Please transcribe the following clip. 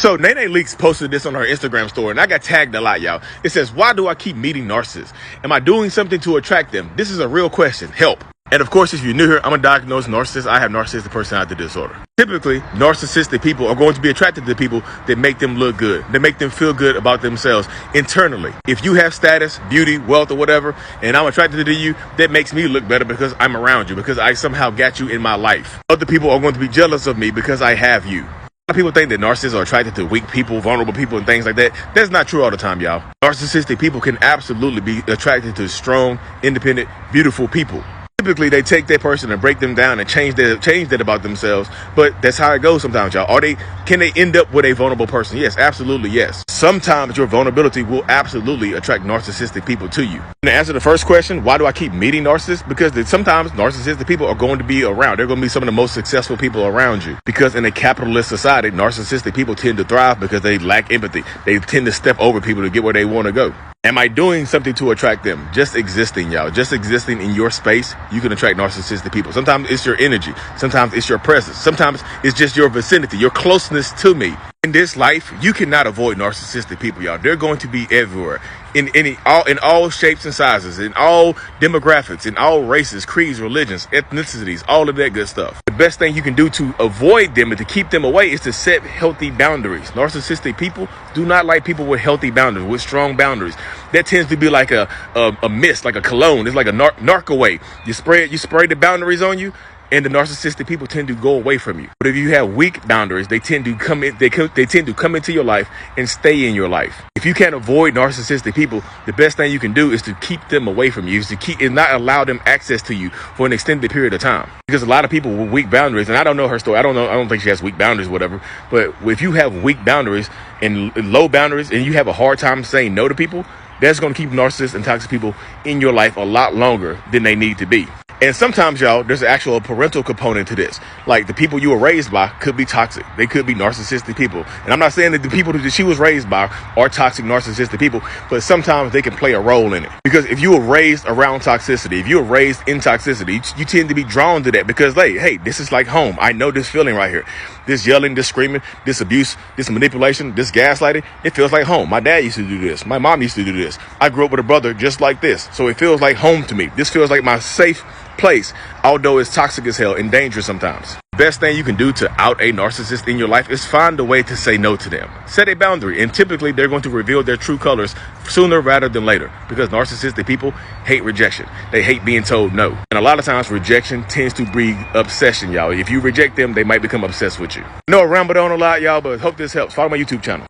So Nene Leaks posted this on her Instagram story, and I got tagged a lot, y'all. It says, why do I keep meeting narcissists? Am I doing something to attract them? This is a real question. Help. And of course, if you're new here, I'm a diagnosed narcissist. I have narcissistic personality disorder. Typically, narcissistic people are going to be attracted to people that make them look good, that make them feel good about themselves internally. If you have status, beauty, wealth, or whatever, and I'm attracted to you, that makes me look better because I'm around you, because I somehow got you in my life. Other people are going to be jealous of me because I have you. A lot of people think that narcissists are attracted to weak people, vulnerable people, and things like that. That's not true all the time, y'all. Narcissistic people can absolutely be attracted to strong, independent, beautiful people. Typically, they take that person and break them down and change that about themselves. But that's how it goes sometimes, y'all. Can they end up with a vulnerable person? Yes, absolutely, yes. Sometimes your vulnerability will absolutely attract narcissistic people to you. And to answer the first question, why do I keep meeting narcissists? Because sometimes narcissistic people are going to be around. They're going to be some of the most successful people around you. Because in a capitalist society, narcissistic people tend to thrive because they lack empathy. They tend to step over people to get where they want to go. Am I doing something to attract them? Just existing, y'all. Just existing in your space, you can attract narcissistic people. Sometimes it's your energy. Sometimes it's your presence. Sometimes it's just your vicinity, your closeness to me. In this life, you cannot avoid narcissistic people, y'all. They're going to be everywhere. In all shapes and sizes, in all demographics, in all races, creeds, religions, ethnicities, all of that good stuff. The best thing you can do to avoid them and to keep them away is to set healthy boundaries. Narcissistic people do not like people with healthy boundaries, with strong boundaries. That tends to be like a mist, like a cologne. It's like a narc away. You spray the boundaries on you, and the narcissistic people tend to go away from you. But if you have weak boundaries, they tend to come in. They tend to come into your life and stay in your life. If you can't avoid narcissistic people, the best thing you can do is to keep them away from you. Is to not allow them access to you for an extended period of time. Because a lot of people with weak boundaries, and I don't know her story. I don't think she has weak boundaries, or whatever. But if you have weak boundaries and low boundaries, and you have a hard time saying no to people, that's going to keep narcissists and toxic people in your life a lot longer than they need to be. And sometimes, y'all, there's an actual parental component to this. Like, the people you were raised by could be toxic. They could be narcissistic people. And I'm not saying that the people that she was raised by are toxic, narcissistic people, but sometimes they can play a role in it. Because if you were raised around toxicity, if you were raised in toxicity, you tend to be drawn to that because, hey, this is like home. I know this feeling right here. This yelling, this screaming, this abuse, this manipulation, this gaslighting, it feels like home. My dad used to do this. My mom used to do this. I grew up with a brother just like this. So it feels like home to me. This feels like my safe place, although it's toxic as hell and dangerous sometimes. Best thing you can do to out a narcissist in your life is find a way to say no to them. Set a boundary, and typically they're going to reveal their true colors sooner rather than later, because narcissistic people hate rejection. They hate being told no. And a lot of times rejection tends to breed obsession, y'all. If you reject them, they might become obsessed with you. I know I rambled on a lot, y'all, but hope this helps. Follow my YouTube channel.